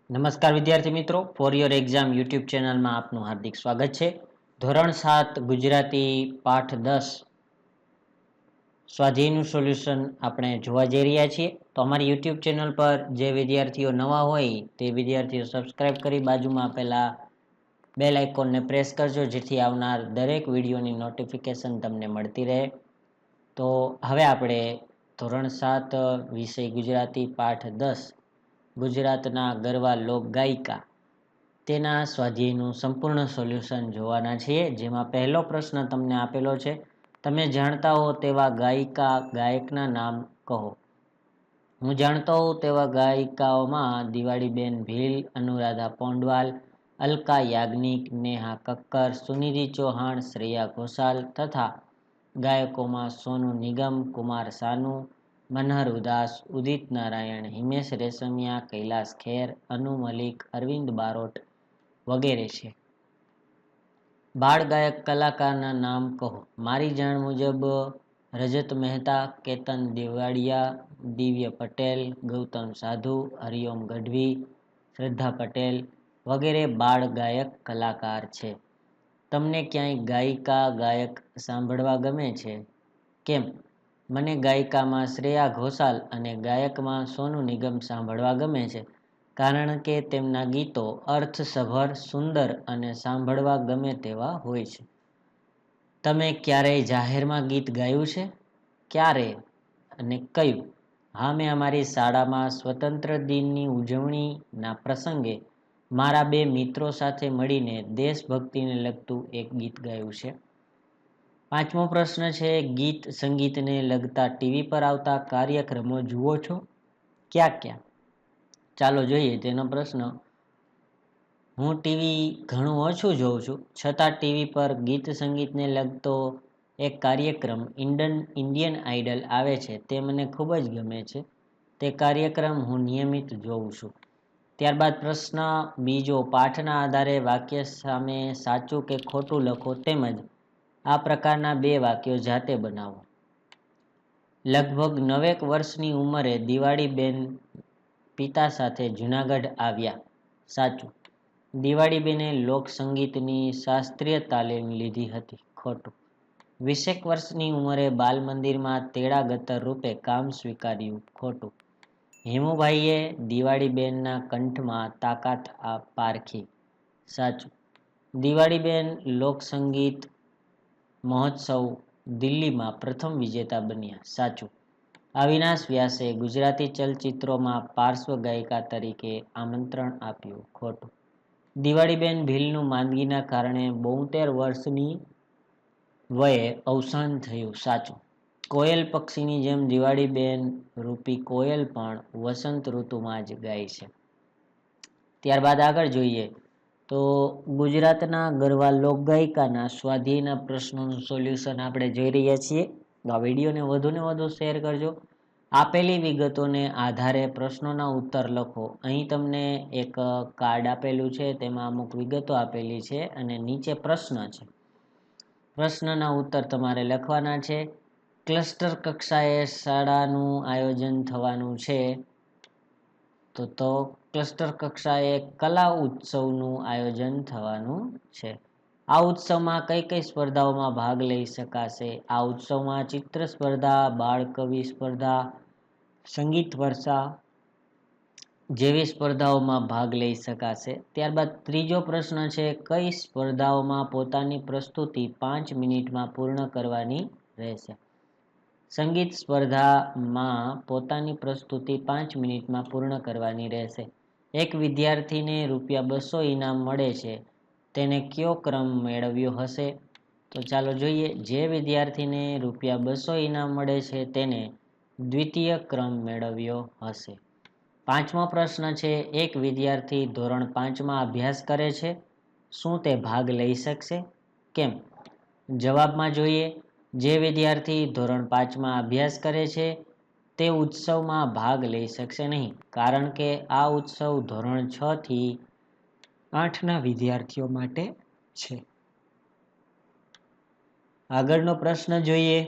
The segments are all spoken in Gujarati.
નમસ્કાર વિદ્યાર્થી મિત્રો, ફોર યોર એક્ઝામ યુટ્યુબ ચેનલમાં આપનું હાર્દિક સ્વાગત છે। ધોરણ 7 ગુજરાતી પાઠ 10 સ્વાધ્યાયનું સોલ્યુશન આપણે જોવા જઈ રહ્યા છીએ। તો અમારી યુટ્યુબ ચેનલ પર જે વિદ્યાર્થીઓ નવા હોય તે વિદ્યાર્થીઓ સબસ્ક્રાઇબ કરી બાજુમાં આપેલા બેલ આઇકોનને પ્રેસ કરજો, જેથી આવનાર દરેક વિડીયોની નોટિફિકેશન તમને મળતી રહે। તો હવે આપણે ધોરણ 7 વિષય ગુજરાતી પાઠ 10 ગુજરાતના ગરવા લોકગાયિકા તેના સ્વાધ્યાયનું સંપૂર્ણ સોલ્યુશન જોવાના છીએ। જેમાં પહેલો પ્રશ્ન તમને આપેલો છે, તમે જાણતા હો તેવા ગાયિકા ગાયકના નામ કહો। હું જાણતો હોઉં તેવા ગાયિકાઓમાં દિવાળીબેન ભીલ, અનુરાધા પૌંડવાલ, અલકા યાજ્ઞિક, નેહા કક્કર, સુનિધિ ચૌહાણ, શ્રેયા ઘોષાલ તથા ગાયકોમાં સોનુ નિગમ, કુમાર સાનુ, મનહર ઉદાસ, ઉદિત નારાયણ, હિમેશ રેશમિયા, કૈલાશ ખેર, અનુ મલિક, અરવિંદ બારોટ વગેરે છે। બાળ ગાયક કલાકારના નામ કહો। મારી જાણ મુજબ રજત મહેતા, કેતન દેવડિયા, દિવ્ય પટેલ, ગૌતમ સાધુ, હરિઓમ ગઢવી, શ્રદ્ધા પટેલ વગેરે બાળ ગાયક કલાકાર છે। તમને ક્યાંય ગાયિકા ગાયક સાંભળવા ગમે છે? કેમ? મને ગાયિકામાં શ્રેયા ઘોષાલ અને ગાયકમાં સોનુ નિગમ સાંભળવા ગમે છે, કારણ કે તેમના ગીતો અર્થસભર, સુંદર અને સાંભળવા ગમે તેવા હોય છે। તમે ક્યારેય જાહેરમાં ગીત ગાયું છે? ક્યારે અને કયું? હા, મેં અમારી શાળામાં સ્વતંત્ર દિનની ઉજવણીના પ્રસંગે મારા બે મિત્રો સાથે મળીને દેશભક્તિને લગતું એક ગીત ગાયું છે। પાંચમો પ્રશ્ન છે, ગીત સંગીતને લગતા ટીવી પર આવતા કાર્યક્રમો જુઓ છો? ક્યાં ક્યાં? ચાલો જોઈએ તેનો પ્રશ્ન। હું ટીવી ઘણું ઓછું જોઉં છું, છતાં ટીવી પર ગીત સંગીતને લગતો એક કાર્યક્રમ ઇન્ડિયન આઇડલ આવે છે, તે મને ખૂબ જ ગમે છે। તે કાર્યક્રમ હું નિયમિત જોઉં છું। ત્યારબાદ પ્રશ્ન બીજો, પાઠના આધારે વાક્ય સામે સાચું કે ખોટું લખો, તેમજ આ પ્રકારના બે વાક્યો જાતે બનાવો। લગભગ 9 વર્ષની ઉંમરે દિવાળીબેન પિતા સાથે જૂનાગઢ આવ્યા, સાચું। દિવાળીબેને લોકસંગીતની શાસ્ત્રીય તાલીમ લીધી હતી, ખોટું। 20 વર્ષની ઉંમરે બાલમંદિરમાં તેડાગતર રૂપે કામ સ્વીકાર્યું, ખોટું। હેમુભાઈએ દિવાળીબેનના કંઠમાં તાકાત પારખી, સાચું। દિવાળીબેન લોકસંગીત મહોત્સવ દિલ્હીમાં પ્રથમ વિજેતા બન્યા, સાચું। અવિનાશ વ્યાસે ગુજરાતી ચલચિત્રોમાં પાર્શ્વ ગાયિકા તરીકે આમંત્રણ આપ્યું, ખોટું। દિવાળીબેન ભીલનું માંદગીના કારણે 72 વર્ષની વયે અવસાન થયું, સાચું। કોયલ પક્ષીની જેમ દિવાળીબેન રૂપી કોયલ પણ વસંત ઋતુમાં જ ગાય છે। ત્યારબાદ આગળ જોઈએ તો ગુજરાતના ગરવા લોકગાયિકાના સ્વાધ્યાયના પ્રશ્નોનું સોલ્યુશન આપણે જોઈ રહ્યા છીએ। આ વિડીયોને વધુને વધુ શેર કરજો। આપેલી વિગતોને આધારે પ્રશ્નોના ઉત્તર લખો। અહીં તમને એક કાર્ડ આપેલું છે, તેમાં અમુક વિગતો આપેલી છે અને નીચે પ્રશ્ન છે। પ્રશ્નના ઉત્તર તમારે લખવાના છે। ક્લસ્ટર કક્ષાએ શાળાનું આયોજન થવાનું છે, તો ક્લસ્ટર કક્ષાએ કલા ઉત્સવનું આયોજન થવાનું છે। આ ઉત્સવમાં કઈ કઈ સ્પર્ધાઓમાં ભાગ લઈ શકાશે? આ ઉત્સવમાં ચિત્ર સ્પર્ધા, બાળ કવિ સ્પર્ધા, સંગીત વર્ષા જેવી સ્પર્ધાઓમાં ભાગ લઈ શકાશે। ત્યારબાદ ત્રીજો પ્રશ્ન છે, કઈ સ્પર્ધાઓમાં પોતાની પ્રસ્તુતિ 5 મિનિટમાં પૂર્ણ કરવાની રહેશે? સંગીત સ્પર્ધામાં પોતાની પ્રસ્તુતિ 5 મિનિટમાં પૂર્ણ કરવાની રહેશે। એક વિદ્યાર્થીને ₹200 ઇનામ મળે છે, તેને કયો ક્રમ મેળવ્યો હશે? તો ચાલો જોઈએ। જે વિદ્યાર્થીને ₹200 ઇનામ મળે છે, તેને દ્વિતીય ક્રમ મેળવ્યો હશે। પાંચમો પ્રશ્ન છે, એક વિદ્યાર્થી ધોરણ 5માં અભ્યાસ કરે છે, શું તે ભાગ લઈ શકશે? કેમ? જવાબમાં જોઈએ, જે વિદ્યાર્થી ધોરણ 5માં અભ્યાસ કરે છે, તે ઉત્સવમાં ભાગ લઈ શકશે નહીં, કારણ કે આ ઉત્સવ ધોરણ 6 થી 8ના વિદ્યાર્થીઓ માટે છે। આગળનો પ્રશ્ન જોઈએ,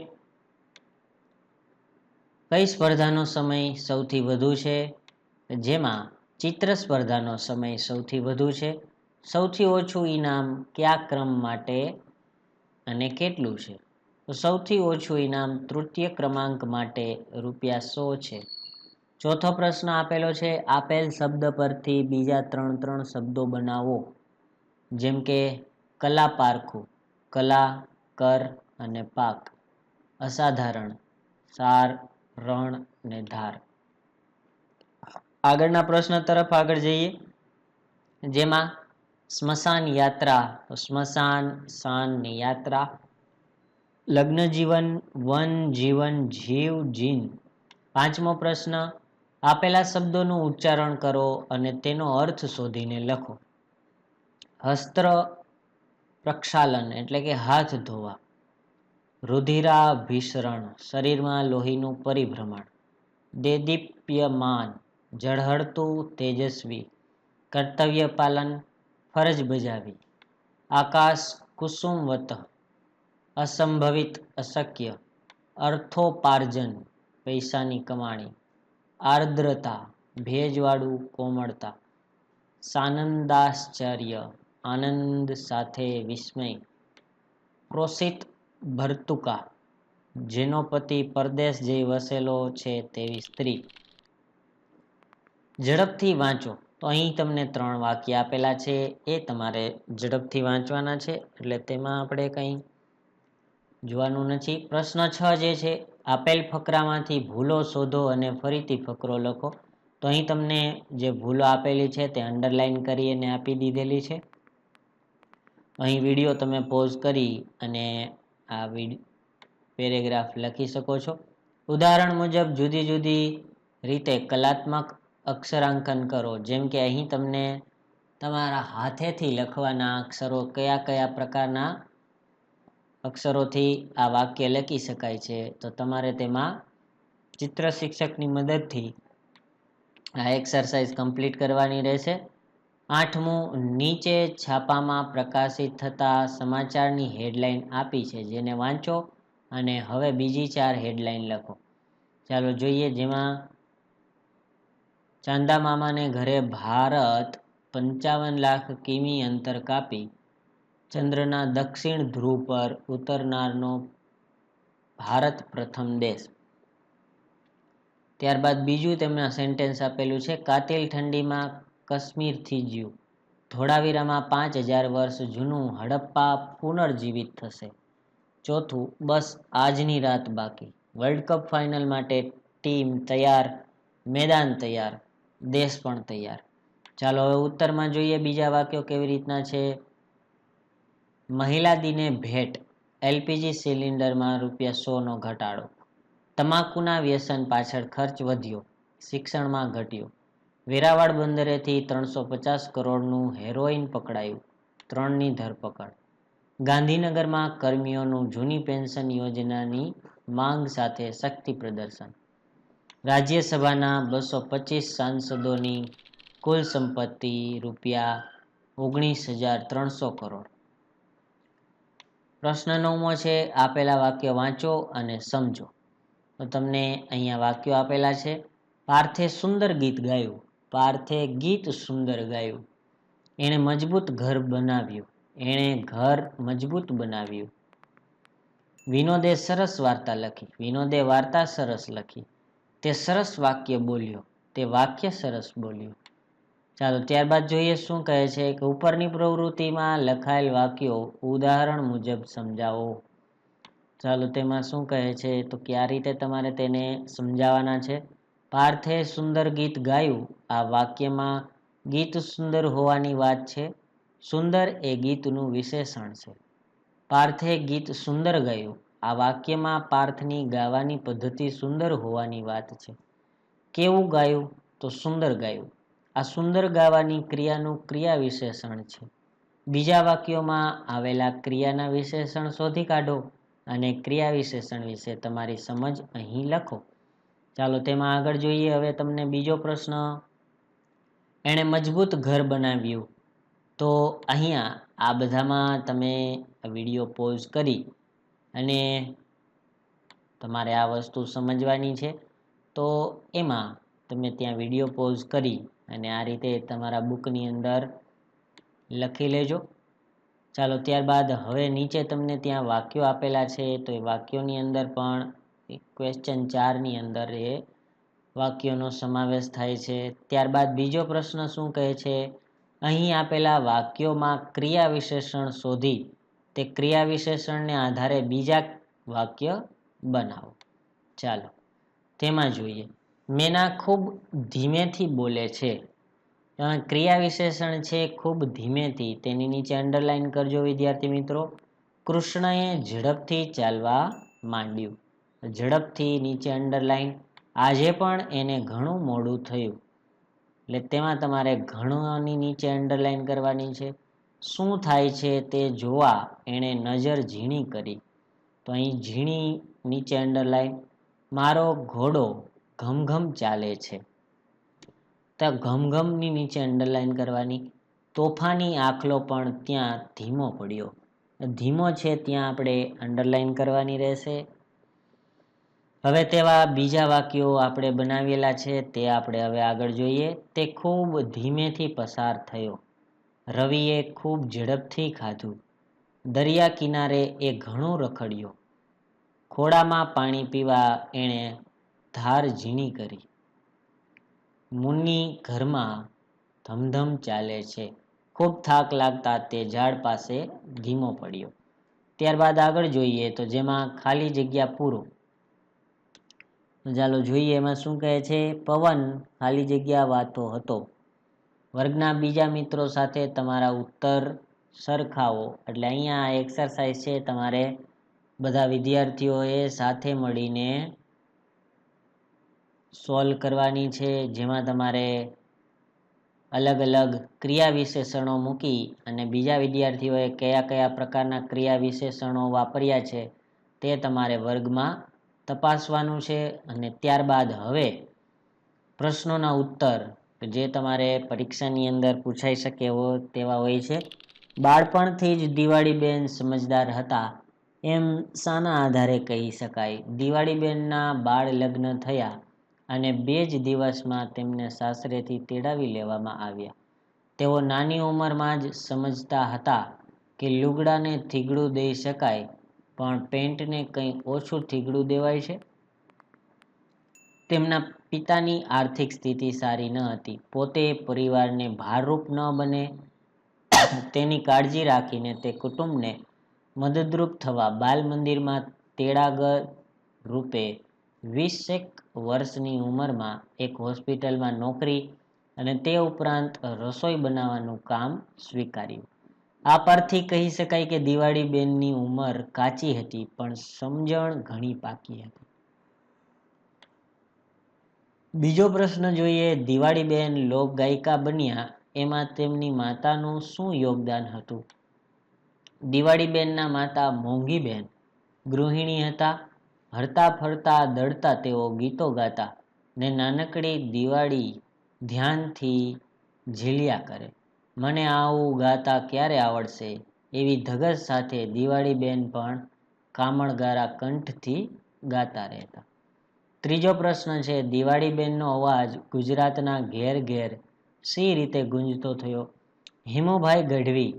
કઈ સ્પર્ધાનો સમય સૌથી વધુ છે? જેમાં ચિત્ર સ્પર્ધાનો સમય સૌથી વધુ છે? સૌથી ઓછું ઇનામ કયા ક્રમ માટે અને કેટલું છે? તો સૌથી ઓછું ઇનામ તૃતીય ક્રમાંક માટે ₹100 છે. ચોથો પ્રશ્ન આપેલો છે, આપેલ શબ્દ પરથી બીજા 3 શબ્દો બનાવો. જેમ કે કલા પારખું, કલા, કર અને પાક. અસાધારણ, સાર, રણ અને ધાર. આગળના પ્રશ્ન તરફ આગળ જઈએ, જેમાં સ્મશાન યાત્રા, તો સ્મશાન, શાનની યાત્રા. લગ્ન જીવન, વન જીવન, જીવ, જીન. પાંચમો પ્રશ્ન, આપેલા શબ્દોનું ઉચ્ચારણ કરો અને તેનો અર્થ શોધીને લખો. હસ્ત્ર પ્રક્ષાલન એટલે કે હાથ ધોવા. રુધિરાભિસરણ, શરીરમાં લોહીનું પરિભ્રમણ. દેદીપ્યમાન, ઝળહળતું, તેજસ્વી. કર્તવ્ય પાલન, ફરજ બજાવી. આકાશ કુસુમવત, અસંભવિત, અશક્ય. અર્થોપાર્જન, પૈસાની કમાણી. આર્દ્રતા, ભેજવાળું, કોમળતા. સાનંદાશ્ચર્ય, આનંદ સાથે વિસ્મય. પ્રોષિત ભર્તુકા, જેનો પતિ પરદેશ જઈ વસેલો છે તેવી સ્ત્રી. ઝડપથી વાંચો. તો અહીં તમને 3 વાક્ય આપેલા છે, એ તમારે ઝડપથી વાંચવાના છે, એટલે તેમાં આપણે કંઈ જોવાનું નથી. પ્રશ્ન 6 જે છે, આપેલ ફકરામાંથી ભૂલો શોધો અને ફરીથી ફકરો લખો. તો અહીં તમને જે ભૂલો આપેલી છે તે અંડરલાઈન કરીને આપી દીધેલી છે. અહીં વિડીયો તમે પોઝ કરી અને આ પેરેગ્રાફ લખી શકો છો. ઉદાહરણ મુજબ જુદી જુદી રીતે કલાત્મક અક્ષરાંકન કરો. જેમ કે અહીં તમને તમારા હાથેથી લખવાના અક્ષરો કયા કયા પ્રકારના અક્ષરોથી આ વાક્ય લખી શકાય છે, તો તમારે તેમાં ચિત્ર શિક્ષકની મદદથી આ એક્સરસાઇઝ કમ્પ્લીટ કરવાની રહેશે. 8મું, નીચે છાપામાં પ્રકાશિત થતા સમાચારની હેડલાઇન આપી છે, જેને વાંચો અને હવે બીજી 4 હેડલાઇન લખો. ચાલો જોઈએ, જેમાં ચાંદા મામાને ઘરે ભારત 55 લાખ કિમી અંતર કાપી ચંદ્રના દક્ષિણ ધ્રુવ પર ઉતરનારનો ભારત પ્રથમ દેશ. ત્યારબાદ બીજું તેમના સેન્ટેન્સ આપેલું છે, કાતિલ ઠંડીમાં કાશ્મીર થીજ્યું. ધોળાવીરામાં 5000 વર્ષ જૂનું હડપ્પા પુનર્જીવિત થશે. ચોથું, બસ આજની રાત બાકી. વર્લ્ડ કપ ફાઇનલ માટે ટીમ તૈયાર, મેદાન તૈયાર, દેશ પણ તૈયાર. ચાલો હવે ઉત્તરમાં જોઈએ બીજા વાક્યો કેવી રીતના છે. મહિલા દિને ભેટ, એલપીજી સિલિન્ડરમાં ₹100નો ઘટાડો. તમાકુના વ્યસન પાછળ ખર્ચ વધ્યો, શિક્ષણમાં ઘટ્યો. વેરાવળ બંદરેથી 350 કરોડનું હેરોઇન પકડાયું, 3ની ધરપકડ. ગાંધીનગરમાં કર્મીઓનું જૂની પેન્શન યોજનાની માંગ સાથે શક્તિ પ્રદર્શન. રાજ્યસભાના 225 સાંસદોની કુલ સંપત્તિ ₹19,300 કરોડ. પ્રશ્ન 9મો છે, આપેલા વાક્ય વાંચો અને સમજો. તો તમને અહીંયા વાક્યો આપેલા છે. પાર્થે સુંદર ગીત ગાયું. પાર્થે ગીત સુંદર ગાયું. એણે મજબૂત ઘર બનાવ્યું. એણે ઘર મજબૂત બનાવ્યું. વિનોદે સરસ વાર્તા લખી. વિનોદે વાર્તા સરસ લખી. તે સરસ વાક્ય બોલ્યો. તે વાક્ય સરસ બોલ્યું. ચાલો ત્યારબાદ જોઈએ શું કહે છે કે ઉપરની પ્રવૃત્તિમાં લખાયેલ વાક્યો ઉદાહરણ મુજબ સમજાવો. ચાલો તેમાં શું કહે છે તો કે આ રીતે તમારે તેને સમજાવવાના છે. પાર્થે સુંદર ગીત ગાયું. આ વાક્યમાં ગીત સુંદર હોવાની વાત છે. સુંદર એ ગીતનું વિશેષણ છે. પાર્થે ગીત સુંદર ગાયું. આ વાક્યમાં પાર્થની ગાવાની પદ્ધતિ સુંદર હોવાની વાત છે. કેવું ગાયું? તો સુંદર ગાયું. આ સુંદર ગાવાની ક્રિયાનું ક્રિયા વિશેષણ છે. બીજા વાક્યોમાં આવેલા ક્રિયાના વિશેષણ શોધી કાઢો અને ક્રિયા વિશેષણ વિશે તમારી સમજ અહીં લખો. ચાલો તેમાં આગળ જોઈએ. હવે તમને બીજો પ્રશ્ન, એણે મજબૂત ઘર બનાવ્યું. તો અહીંયા આ બધામાં તમે વિડીયો પોઝ કરી અને તમારે આ વસ્તુ સમજવાની છે. તો એમાં તમે ત્યાં વિડીયો પોઝ કરી અને આ રીતે તમારા બુકની અંદર લખી લેજો. ચાલો, ત્યારબાદ હવે નીચે તમને ત્યાં વાક્યો આપેલા છે, તો એ વાક્યોની અંદર પણ ક્વેશ્ચન 4ની અંદર એ વાક્યોનો સમાવેશ થાય છે. ત્યારબાદ બીજો પ્રશ્ન શું કહે છે, અહીં આપેલા વાક્યોમાં ક્રિયા વિશેષણ શોધી તે ક્રિયા વિશેષણને આધારે બીજા વાક્ય બનાવો. ચાલો તેમાં જોઈએ, મેના ખૂબ ધીમેથી બોલે છે. ક્રિયા વિશેષણ છે ખૂબ ધીમેથી, તેની નીચે અંડરલાઈન કરજો વિદ્યાર્થી મિત્રો. કૃષ્ણએ ઝડપથી ચાલવા માંડ્યું. ઝડપથી નીચે અંડરલાઈન. આજે પણ એને ઘણું મોડું થયું. એટલે તેમાં તમારે ઘણોની નીચે અંડરલાઈન કરવાની છે. શું થાય છે તે જોવા એણે નજર ઝીણી કરી. તો અહીં ઝીણી નીચે અંડરલાઈન. મારો ઘોડો ઘમઘમ ચાલે છે. તો ઘમઘમની નીચે અંડરલાઈન કરવાની. તોફાની આખલો પણ ત્યાં ધીમો પડ્યો. ધીમો છે ત્યાં આપણે અંડરલાઈન કરવાની રહેશે. હવે તેવા બીજા વાક્યો આપણે બનાવેલા છે, તે આપણે હવે આગળ જોઈએ. તે ખૂબ ધીમેથી પસાર થયો. રવિએ ખૂબ ઝડપથી ખાધું. દરિયા કિનારે એ ઘણો રખડ્યો. ખોડામાં પાણી પીવા એણે ધાર ઝીણી કરી. મુન્ની ઘરમાં ધમધમ ચાલે છે. ખૂબ થાક લાગતા તે ઝાડ પાસે ધીમો પડ્યો. ત્યારબાદ આગળ જોઈએ, તો જેમાં ખાલી જગ્યા પૂરો. ચાલો જોઈએ એમાં શું કહે છે, પવન ખાલી જગ્યા વાતો હતો. વર્ગના બીજા મિત્રો સાથે તમારા ઉત્તર સરખાવો. એટલે અહીંયા એક્સરસાઇઝ છે, તમારે બધા વિદ્યાર્થીઓએ સાથે મળીને સોલ્વ કરવાની છે, જેમાં તમારે અલગ અલગ ક્રિયા વિશેષણો મૂકી અને બીજા વિદ્યાર્થીઓએ કયા કયા પ્રકારના ક્રિયા વિશેષણો વાપર્યા છે તે તમારે વર્ગમાં તપાસવાનું છે. અને ત્યારબાદ હવે પ્રશ્નોના ઉત્તર જે તમારે પરીક્ષાની અંદર પૂછાઈ શકે એવો તેવા હોય છે. બાળપણથી જ દિવાળીબેન સમજદાર હતા એમ શાના આધારે કહી શકાય? દિવાળીબેનના બાળ લગ્ન થયા અને 2 જ દિવસમાં તેમને સાસરેથી તેડાવી લેવામાં આવ્યા. તેઓ નાની ઉંમરમાં જ સમજતા હતા કે લુગડાને થીગડું દઈ શકાય, પણ પેન્ટને કંઈ ઓછું થીગડું દેવાય છે. તેમના પિતાની આર્થિક સ્થિતિ સારી ન હતી. પોતે પરિવારને ભારરૂપ ન બને તેની કાળજી રાખીને તે કુટુંબને મદદરૂપ થવા બાલ મંદિરમાં તેડાગર રૂપે 20 વર્ષની ઉંમરમાં એક હોસ્પિટલમાં નોકરી અને તે ઉપરાંત રસોઈ બનાવવાનું કામ સ્વીકાર્યું. આ પરથી કહી શકાય કે દિવાળીબેનની ઉંમર કાચી હતી, પણ સમજણ ઘણી પાકી હતી. બીજો પ્રશ્ન જોઈએ, દિવાળીબેન લોકગાયિકા બન્યા એમાં તેમની માતાનું શું યોગદાન હતું? દિવાળીબેનના માતા મોંઘીબેન ગૃહિણી હતા. હરતા ફરતા દળતા તેઓ ગીતો ગાતા ને નાનકડી દિવાળી ધ્યાનથી ઝીલ્યા કરે. મને આવું ગાતા ક્યારે આવડશે એવી ધગશ સાથે દિવાળીબેન પણ કામણગારા કંઠથી ગાતા રહેતા. ત્રીજો પ્રશ્ન છે, દિવાળીબેનનો અવાજ ગુજરાતના ઘેર ઘેર શી રીતે ગુંજતો થયો? હિમુભાઈ ગઢવી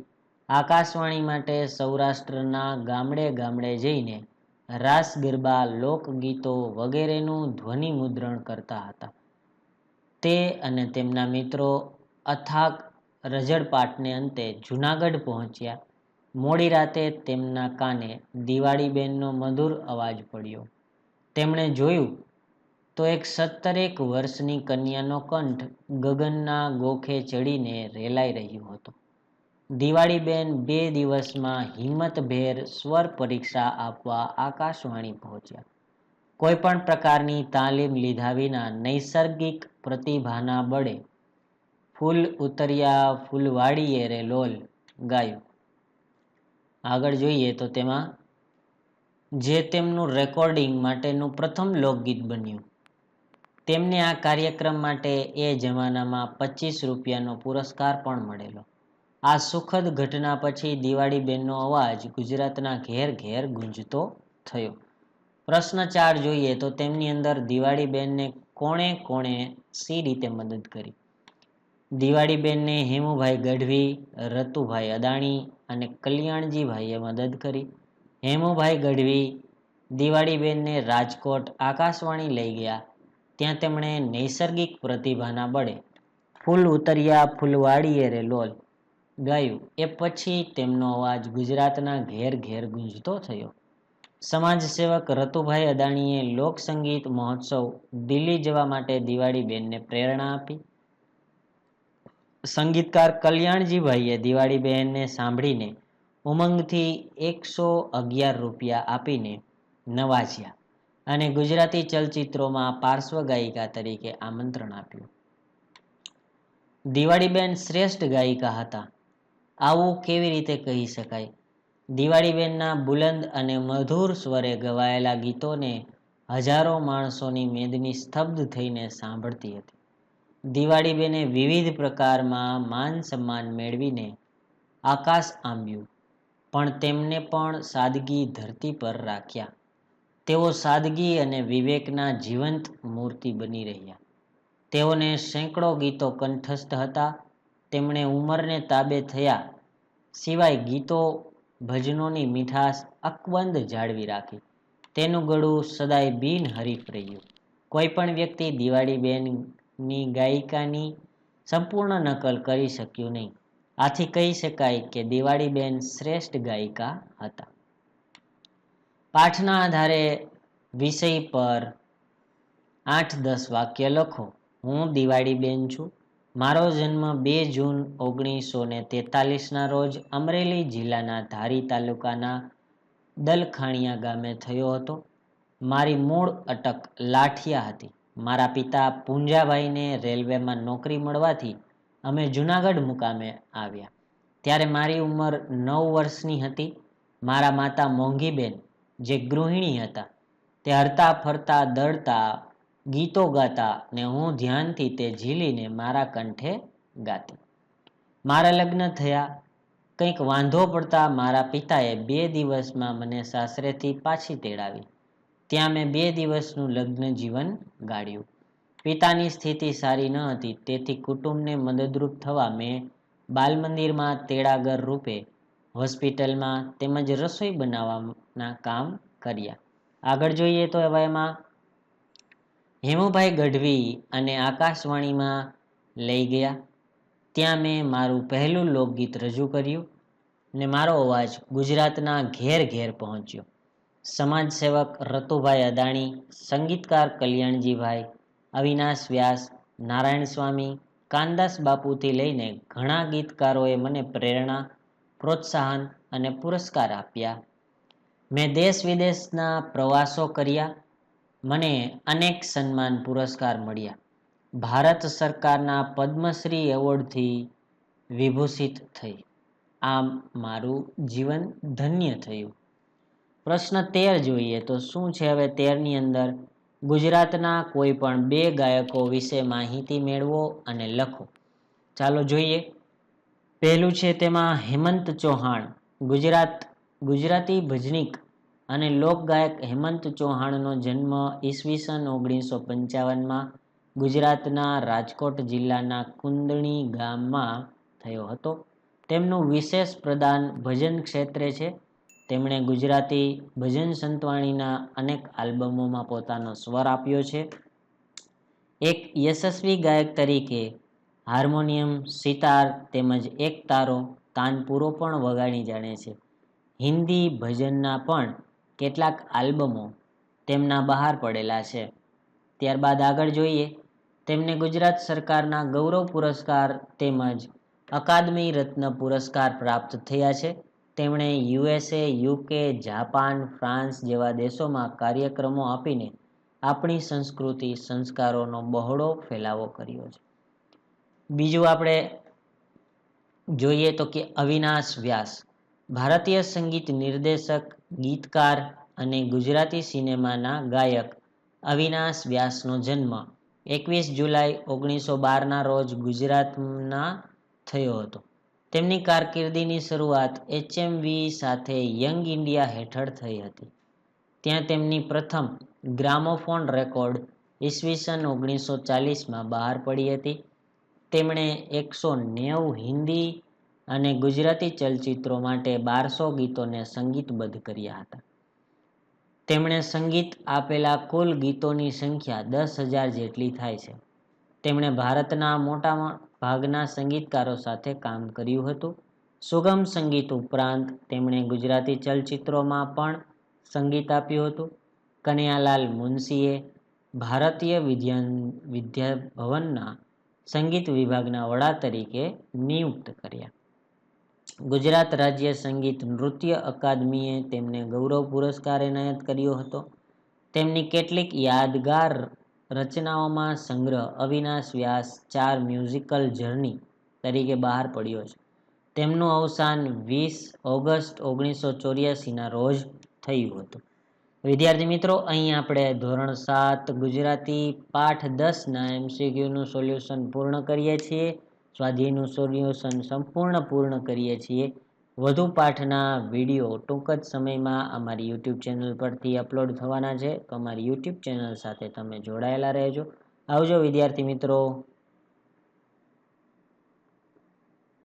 આકાશવાણી માટે સૌરાષ્ટ્રના ગામડે ગામડે જઈને રાસ ગરબા, લોકગીતો વગેરેનું ધ્વનિ મુદ્રણ કરતા હતા. તે અને તેમના મિત્રો અથાગ રજળપાટને અંતે જૂનાગઢ પહોંચ્યા. મોડી રાતે તેમના કાને દિવાળીબેનનો મધુર અવાજ પડ્યો. તેમણે જોયું તો એક 17 વર્ષની કન્યાનો કંઠ ગગનના ગોખે ચડીને રેલાઈ રહ્યો હતો. દિવાળીબેન 2 દિવસમાં હિંમતભેર સ્વર પરીક્ષા આપવા આકાશવાણી પહોંચ્યા. કોઈ પણ પ્રકારની તાલીમ લીધા વિના નૈસર્ગિક પ્રતિભાના બળે ફૂલ ઉતર્યા ફૂલવાડીએ રે લોલ ગાયું. આગળ જોઈએ તો તેમાં જે તેમનું રેકોર્ડિંગ માટેનું પ્રથમ લોકગીત બન્યું. તેમને આ કાર્યક્રમ માટે એ જમાનામાં 25 રૂપિયાનો પુરસ્કાર પણ મળેલો. આ સુખદ ઘટના પછી દિવાળીબેનનો અવાજ ગુજરાતના ઘેર ઘેર ગુંજતો થયો. પ્રશ્ન 4 જોઈએ તો તેમની અંદર દિવાળીબેનને કોણે કોણે શી રીતે મદદ કરી? દિવાળીબેનને હેમુભાઈ ગઢવી, રતુભાઈ અદાણી અને કલ્યાણજીભાઈએ મદદ કરી. હેમુભાઈ ગઢવી દિવાળીબેનને રાજકોટ આકાશવાણી લઈ ગયા. ત્યાં તેમણે નૈસર્ગિક પ્રતિભાના બળે ફૂલ ઉતર્યા ફૂલવાડીએ રે લોલ ગાયું. એ પછી તેમનો અવાજ ગુજરાતના ઘેર ઘેર ગુંજતો થયો. સમાજસેવક રતુભાઈ અદાણીએ લોકસંગીત મહોત્સવ દિલ્હી જવા માટે દિવાળીબેનને પ્રેરણા આપી. સંગીતકાર કલ્યાણજીભાઈએ દિવાળીબેનને સાંભળીને ઉમંગથી ₹111 આપીને નવાજ્યા અને ગુજરાતી ચલચિત્રોમાં પાર્શ્વ ગાયિકા તરીકે આમંત્રણ આપ્યું. દિવાળીબેન શ્રેષ્ઠ ગાયિકા હતા, આવું કેવી રીતે કહી શકાય? દિવાળીબેનના બુલંદ અને મધુર સ્વરે ગવાયેલા ગીતોને હજારો માણસોની મેદની સ્તબ્ધ થઈને સાંભળતી હતી. દિવાળીબેને વિવિધ પ્રકારમાં માન સન્માન મેળવીને આકાશ આંબ્યું, પણ તેમને પણ સાદગી ધરતી પર રાખ્યા. તેઓ સાદગી અને વિવેકના જીવંત મૂર્તિ બની રહ્યા. તેઓને સેંકડો ગીતો કંઠસ્થ હતા. તેમણે ઉંમરને તાબે થયા સિવાય ગીતો ભજનોની મીઠાશ અકબંધ જાળવી રાખી. તેનું ગળું સદાય બિનહરીફ રહ્યું. કોઈ પણ વ્યક્તિ દિવાળીબેનની ગાયિકાની સંપૂર્ણ નકલ કરી શક્યું નહીં. આથી કહી શકાય કે દિવાળીબેન શ્રેષ્ઠ ગાયિકા હતા. પાઠના આધારે વિષય પર 8-10 વાક્ય લખો. હું દિવાળીબેન છું. મારો જન્મ 2 જૂન 1943ના રોજ અમરેલી જિલ્લાના ધારી તાલુકાના દલખાણીયા ગામે થયો હતો. મારી મૂળ અટક લાઠિયા હતી. મારા પિતા પુંજાભાઈને રેલવેમાં નોકરી મળવાથી અમે જુનાગઢ મુકામે આવ્યા. ત્યારે મારી ઉંમર 9 વર્ષની હતી. મારા માતા મોંઘીબેન, જે ગૃહિણી હતા, તે હરતા ફરતા દળતા ગીતો ગાતા ને હું ધ્યાનથી તે ઝીલીને મારા કંઠે ગાતી. મારા લગ્ન થયા. કંઈક વાંધો પડતા મારા પિતાએ 2 દિવસમાં મને સાસરેથી પાછી તેડાવી. ત્યાં મેં 2 દિવસનું લગ્ન જીવન ગાળ્યું. પિતાની સ્થિતિ સારી ન હતી, તેથી કુટુંબને મદદરૂપ થવા મેં બાલમંદિરમાં તેડાગર રૂપે, હોસ્પિટલમાં તેમજ રસોઈ બનાવવાના કામ કર્યા. આગળ જોઈએ તો એમાં હેમુભાઈ ગઢવી અને આકાશવાણીમાં લઈ ગયા. ત્યાં મેં મારું પહેલું લોકગીત રજૂ કર્યું ને મારો અવાજ ગુજરાતના ઘેર ઘેર પહોંચ્યો. સમાજસેવક રતુભાઈ અદાણી, સંગીતકાર કલ્યાણજીભાઈ, અવિનાશ વ્યાસ, નારાયણ સ્વામી, કાનદાસ બાપુથી લઈને ઘણા ગીતકારોએ મને પ્રેરણા, પ્રોત્સાહન અને પુરસ્કાર આપ્યા. મેં દેશ વિદેશના પ્રવાસો કર્યા. મને અનેક સન્માન પુરસ્કાર મળ્યા. ભારત સરકારના પદ્મશ્રી એવોર્ડથી વિભૂષિત થઈ. આમ મારું જીવન ધન્ય થયું. પ્રશ્ન 13 જોઈએ તો શું છે હવે 13ની અંદર? ગુજરાતના કોઈ પણ 2 ગાયકો વિશે માહિતી મેળવો અને લખો. ચાલો જોઈએ. પહેલું છે તેમાં હેમંત ચૌહાણ. ગુજરાતી ભજનીક અને લોકગાયક હેમંત ચૌહાણનો જન્મ ઈસવીસન 1955માં ગુજરાતના રાજકોટ જિલ્લાના કુંદણી ગામમાં થયો હતો. તેમનું વિશેષ પ્રદાન ભજન ક્ષેત્રે છે. તેમણે ગુજરાતી ભજન સંતવાણીના અનેક આલ્બમોમાં પોતાનો સ્વર આપ્યો છે. એક યશસ્વી ગાયક તરીકે હાર્મોનિયમ, સિતાર તેમજ એક તારો, તાનપુરો પણ વગાડી જાણે છે. હિન્દી ભજનના પણ કેટલાક આલ્બમો તેમના બહાર પડેલા છે. ત્યારબાદ આગળ જોઈએ. તેમને ગુજરાત સરકારના ગૌરવ પુરસ્કાર તેમજ અકાદમી રત્ન પુરસ્કાર પ્રાપ્ત થયા છે. તેમણે USA, UK, જાપાન, ફ્રાન્સ જેવા દેશોમાં કાર્યક્રમો આપીને આપણી સંસ્કૃતિ, સંસ્કારોનો બહોળો ફેલાવો કર્યો છે. બીજું આપણે જોઈએ તો કે અવિનાશ વ્યાસ. ભારતીય સંગીત નિર્દેશક, ગીતકાર અને ગુજરાતી સિનેમાના ગાયક અવિનાશ વ્યાસનો જન્મ 21 જુલાઈ 1912ના રોજ ગુજરાતના થયો હતો. તેમની કારકિર્દીની શરૂઆત HMV સાથે યંગ ઇન્ડિયા હેઠળ થઈ હતી. ત્યાં તેમની પ્રથમ ગ્રામોફોન રેકોર્ડ ઈસવીસન 1940માં બહાર પડી હતી. તેમણે 190 હિન્દી અને ગુજરાતી ચલચિત્રો માટે 1200 ગીતોને સંગીતબદ્ધ કર્યા હતા. તેમણે સંગીત આપેલા કુલ ગીતોની સંખ્યા 10,000 જેટલી થાય છે. તેમણે ભારતના મોટા ભાગના સંગીતકારો સાથે કામ કર્યું હતું. સુગમ સંગીત ઉપરાંત તેમણે ગુજરાતી ચલચિત્રોમાં પણ સંગીત આપ્યું હતું. કનૈયાલાલ મુનશીએ ભારતીય વિદ્યાભવનના સંગીત વિભાગના વડા તરીકે નિયુક્ત કર્યા. ગુજરાત રાજ્ય સંગીત નૃત્ય અકાદમીએ તેમને ગૌરવ પુરસ્કાર એનાયત કર્યો હતો. તેમની કેટલીક યાદગાર રચનાઓમાં સંગ્રહ અવિનાશ વ્યાસ 4 મ્યુઝિકલ જર્ની તરીકે બહાર પડ્યો છે. તેમનું અવસાન 20 ઓગસ્ટ 1984ના રોજ થયું હતું. વિદ્યાર્થી મિત્રો, અહીં આપણે ધોરણ 7 ગુજરાતી પાઠ 10ના MCQનું સોલ્યુશન પૂર્ણ કરીએ છીએ. સ્વાધ્યાયનું સોલ્યુશન સંપૂર્ણ પૂર્ણ કરીએ છીએ. વધુ પાઠના વિડીયો ટૂંક જ સમયમાં અમારી YouTube ચેનલ પરથી અપલોડ થવાના છે, તો અમારી YouTube ચેનલ સાથે તમે જોડાયેલા રહેજો. આવજો વિદ્યાર્થી મિત્રો.